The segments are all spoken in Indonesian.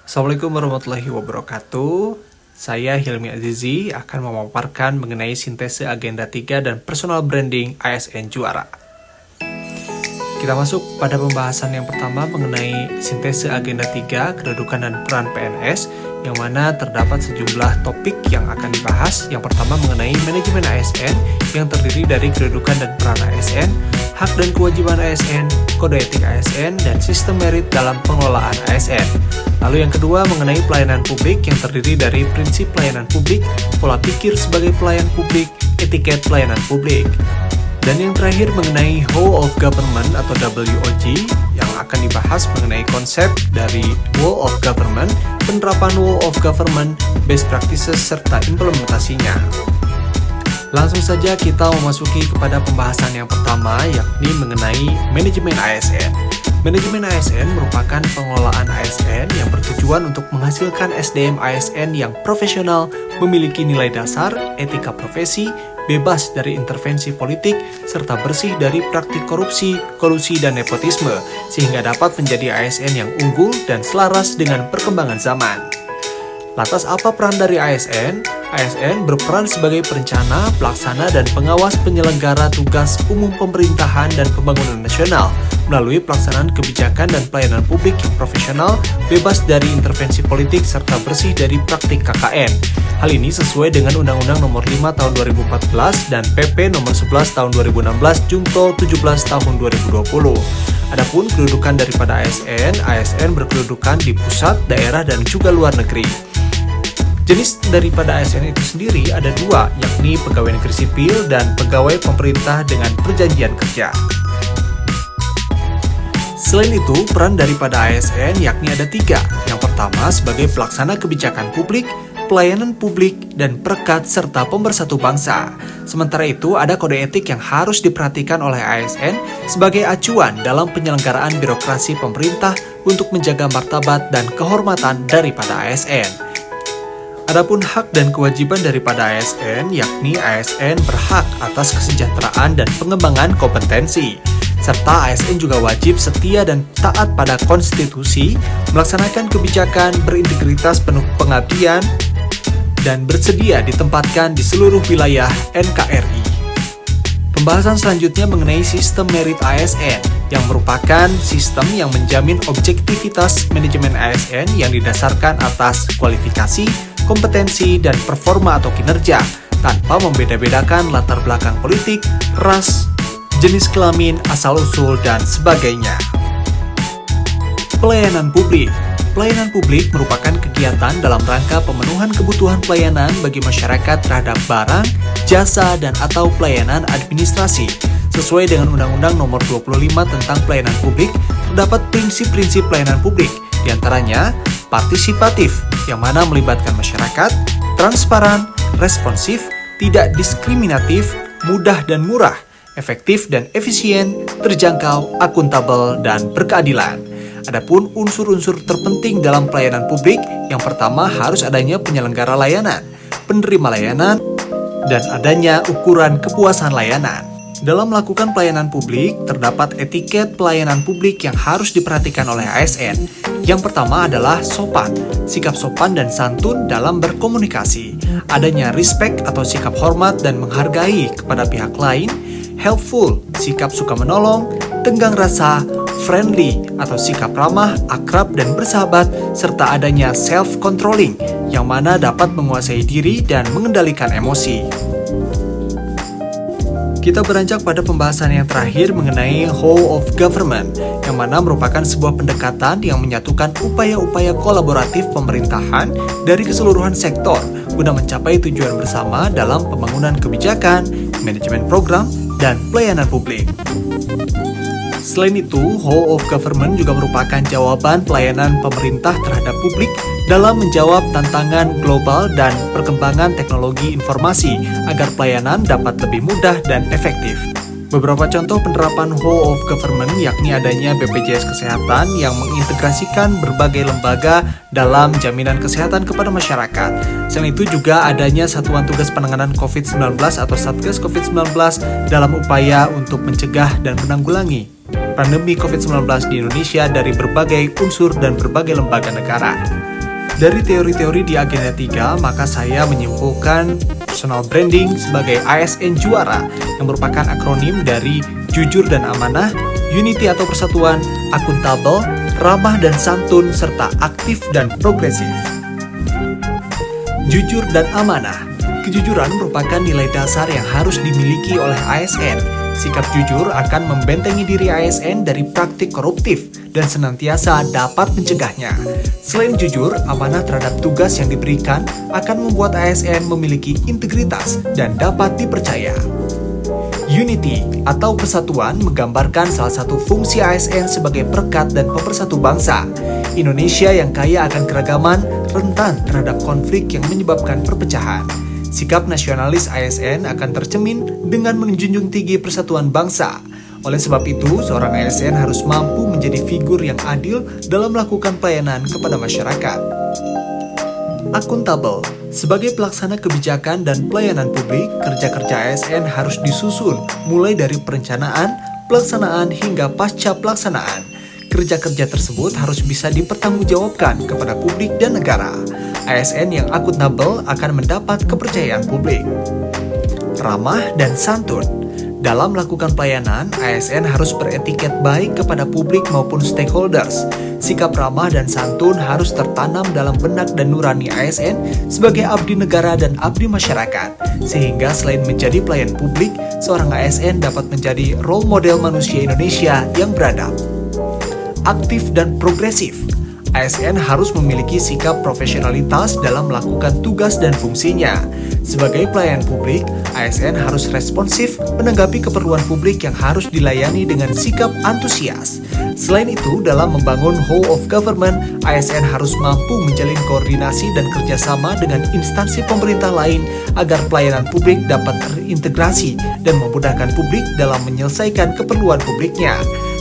Assalamualaikum warahmatullahi wabarakatuh. Saya Hilmi Azizi akan memaparkan mengenai sintese agenda 3 dan personal branding ASN Juara. Kita masuk pada pembahasan yang pertama mengenai sintese agenda 3, kedudukan dan peran PNS, yang mana terdapat sejumlah topik yang akan dibahas. Yang pertama mengenai manajemen ASN yang terdiri dari kedudukan dan peran ASN, hak dan kewajiban ASN, kode etik ASN, dan sistem merit dalam pengelolaan ASN. Lalu yang kedua mengenai pelayanan publik yang terdiri dari prinsip pelayanan publik, pola pikir sebagai pelayan publik, etiket pelayanan publik. Dan yang terakhir mengenai Whole of Government atau WOG yang akan dibahas mengenai konsep dari Whole of Government, penerapan Whole of Government, best practices, serta implementasinya. Langsung saja kita memasuki kepada pembahasan yang pertama, yakni mengenai manajemen ASN. Manajemen ASN merupakan pengelolaan ASN yang bertujuan untuk menghasilkan SDM ASN yang profesional, memiliki nilai dasar, etika profesi, bebas dari intervensi politik, serta bersih dari praktik korupsi, kolusi, dan nepotisme, sehingga dapat menjadi ASN yang unggul dan selaras dengan perkembangan zaman. Lantas apa peran dari ASN? ASN berperan sebagai perencana, pelaksana, dan pengawas penyelenggara tugas umum pemerintahan dan pembangunan nasional melalui pelaksanaan kebijakan dan pelayanan publik yang profesional, bebas dari intervensi politik, serta bersih dari praktik KKN. Hal ini sesuai dengan Undang-Undang Nomor 5 Tahun 2014 dan PP Nomor 11 Tahun 2016 Junto 17 Tahun 2020. Adapun kedudukan daripada ASN berkedudukan di pusat, daerah, dan juga luar negeri. Jenis daripada ASN itu sendiri ada dua, yakni pegawai negeri sipil dan pegawai pemerintah dengan perjanjian kerja. Selain itu, peran daripada ASN yakni ada tiga. Yang pertama sebagai pelaksana kebijakan publik, pelayanan publik, dan perekat serta pemersatu bangsa. Sementara itu, ada kode etik yang harus diperhatikan oleh ASN sebagai acuan dalam penyelenggaraan birokrasi pemerintah untuk menjaga martabat dan kehormatan daripada ASN. Adapun hak dan kewajiban daripada ASN, yakni ASN berhak atas kesejahteraan dan pengembangan kompetensi. Serta ASN juga wajib setia dan taat pada konstitusi, melaksanakan kebijakan, berintegritas penuh pengabdian, dan bersedia ditempatkan di seluruh wilayah NKRI. Pembahasan selanjutnya mengenai sistem merit ASN, yang merupakan sistem yang menjamin objektivitas manajemen ASN yang didasarkan atas kualifikasi, kompetensi, dan performa atau kinerja, tanpa membeda-bedakan latar belakang politik, ras, jenis kelamin, asal-usul, dan sebagainya. Pelayanan publik. Pelayanan publik merupakan kegiatan dalam rangka pemenuhan kebutuhan pelayanan bagi masyarakat terhadap barang, jasa, dan atau pelayanan administrasi. Sesuai dengan Undang-Undang Nomor 25 tentang Pelayanan Publik, terdapat prinsip-prinsip pelayanan publik, diantaranya partisipatif, yang mana melibatkan masyarakat, transparan, responsif, tidak diskriminatif, mudah dan murah, efektif dan efisien, terjangkau, akuntabel, dan berkeadilan. Adapun unsur-unsur terpenting dalam pelayanan publik, yang pertama harus adanya penyelenggara layanan, penerima layanan, dan adanya ukuran kepuasan layanan. Dalam melakukan pelayanan publik, terdapat etiket pelayanan publik yang harus diperhatikan oleh ASN. Yang pertama adalah sopan, sikap sopan dan santun dalam berkomunikasi. Adanya respect atau sikap hormat dan menghargai kepada pihak lain. Helpful, sikap suka menolong. Tenggang rasa, friendly atau sikap ramah, akrab, dan bersahabat. Serta adanya self-controlling, yang mana dapat menguasai diri dan mengendalikan emosi. Kita beranjak pada pembahasan yang terakhir mengenai Whole of Government, yang mana merupakan sebuah pendekatan yang menyatukan upaya-upaya kolaboratif pemerintahan dari keseluruhan sektor guna mencapai tujuan bersama dalam pembangunan kebijakan, manajemen program, dan pelayanan publik. Selain itu, Whole of Government juga merupakan jawaban pelayanan pemerintah terhadap publik dalam menjawab tantangan global dan perkembangan teknologi informasi agar pelayanan dapat lebih mudah dan efektif. Beberapa contoh penerapan Whole of Government yakni adanya BPJS Kesehatan yang mengintegrasikan berbagai lembaga dalam jaminan kesehatan kepada masyarakat. Selain itu juga adanya Satuan Tugas Penanganan COVID-19 atau Satgas COVID-19 dalam upaya untuk mencegah dan menanggulangi pandemi COVID-19 di Indonesia dari berbagai unsur dan berbagai lembaga negara. Dari teori-teori di Agenda 3, maka saya menyimpulkan personal branding sebagai ASN Juara yang merupakan akronim dari jujur dan amanah, unity atau persatuan, akuntabel, ramah dan santun, serta aktif dan progresif. Jujur dan amanah. Kejujuran merupakan nilai dasar yang harus dimiliki oleh ASN. Sikap jujur akan membentengi diri ASN dari praktik koruptif dan senantiasa dapat mencegahnya. Selain jujur, amanah terhadap tugas yang diberikan akan membuat ASN memiliki integritas dan dapat dipercaya. Unity atau persatuan menggambarkan salah satu fungsi ASN sebagai perekat dan pemersatu bangsa. Indonesia yang kaya akan keragaman rentan terhadap konflik yang menyebabkan perpecahan. Sikap nasionalis ASN akan tercemin dengan menjunjung tinggi persatuan bangsa. Oleh sebab itu, seorang ASN harus mampu menjadi figur yang adil dalam melakukan pelayanan kepada masyarakat. Akuntabel. Sebagai pelaksana kebijakan dan pelayanan publik, kerja-kerja ASN harus disusun mulai dari perencanaan, pelaksanaan hingga pasca pelaksanaan. Kerja-kerja tersebut harus bisa dipertanggungjawabkan kepada publik dan negara. ASN yang akuntabel akan mendapat kepercayaan publik. Ramah dan santun. Dalam melakukan pelayanan, ASN harus beretiket baik kepada publik maupun stakeholders. Sikap ramah dan santun harus tertanam dalam benak dan nurani ASN sebagai abdi negara dan abdi masyarakat. Sehingga selain menjadi pelayan publik, seorang ASN dapat menjadi role model manusia Indonesia yang beradab. Aktif dan progresif. ASN harus memiliki sikap profesionalitas dalam melakukan tugas dan fungsinya. Sebagai pelayan publik, ASN harus responsif menanggapi keperluan publik yang harus dilayani dengan sikap antusias. Selain itu, dalam membangun whole of government, ASN harus mampu menjalin koordinasi dan kerjasama dengan instansi pemerintah lain agar pelayanan publik dapat terintegrasi dan memudahkan publik dalam menyelesaikan keperluan publiknya.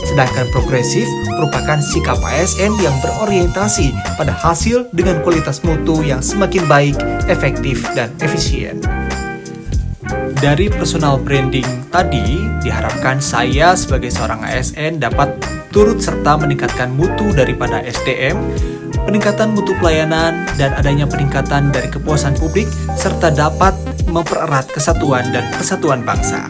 Sedangkan progresif merupakan sikap ASN yang berorientasi pada hasil dengan kualitas mutu yang semakin baik, efektif, dan efisien. Dari personal branding tadi, diharapkan saya sebagai seorang ASN dapat turut serta meningkatkan mutu daripada SDM, peningkatan mutu pelayanan, dan adanya peningkatan dari kepuasan publik, serta dapat mempererat kesatuan dan persatuan bangsa.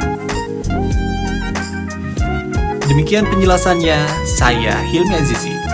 Demikian penjelasannya, saya Hilmi Azizi.